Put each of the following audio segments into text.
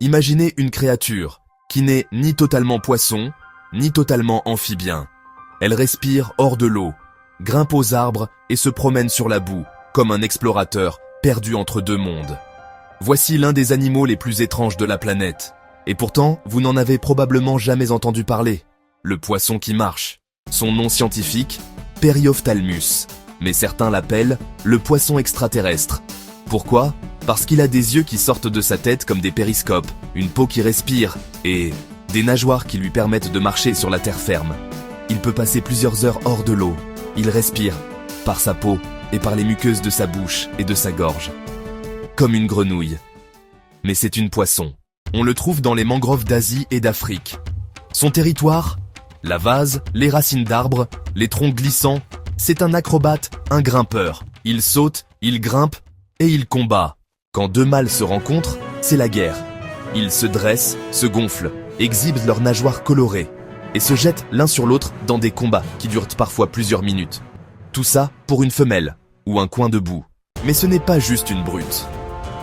Imaginez une créature qui n'est ni totalement poisson, ni totalement amphibien. Elle respire hors de l'eau, grimpe aux arbres et se promène sur la boue, comme un explorateur perdu entre deux mondes. Voici l'un des animaux les plus étranges de la planète. Et pourtant, vous n'en avez probablement jamais entendu parler. Le poisson qui marche. Son nom scientifique, Periophthalmus. Mais certains l'appellent le poisson extraterrestre. Pourquoi ? Parce qu'il a des yeux qui sortent de sa tête comme des périscopes, une peau qui respire et des nageoires qui lui permettent de marcher sur la terre ferme. Il peut passer plusieurs heures hors de l'eau. Il respire par sa peau et par les muqueuses de sa bouche et de sa gorge. Comme une grenouille. Mais c'est une poisson. On le trouve dans les mangroves d'Asie et d'Afrique. Son territoire ? La vase, les racines d'arbres, les troncs glissants. C'est un acrobate, un grimpeur. Il saute, il grimpe et il combat. Quand deux mâles se rencontrent, c'est la guerre. Ils se dressent, se gonflent, exhibent leurs nageoires colorées et se jettent l'un sur l'autre dans des combats qui durent parfois plusieurs minutes. Tout ça pour une femelle ou un coin de boue. Mais ce n'est pas juste une brute.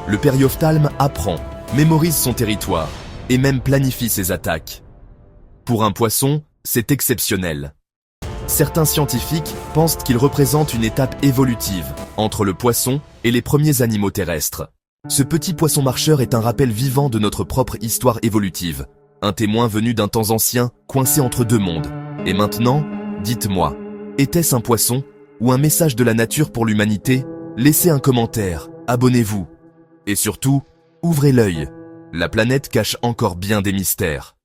Le périophthalme apprend, mémorise son territoire et même planifie ses attaques. Pour un poisson, c'est exceptionnel. Certains scientifiques pensent qu'il représente une étape évolutive entre le poisson et les premiers animaux terrestres. Ce petit poisson marcheur est un rappel vivant de notre propre histoire évolutive, un témoin venu d'un temps ancien coincé entre deux mondes. Et maintenant, dites-moi, était-ce un poisson ou un message de la nature pour l'humanité ? Laissez un commentaire, abonnez-vous. Et surtout, ouvrez l'œil. La planète cache encore bien des mystères.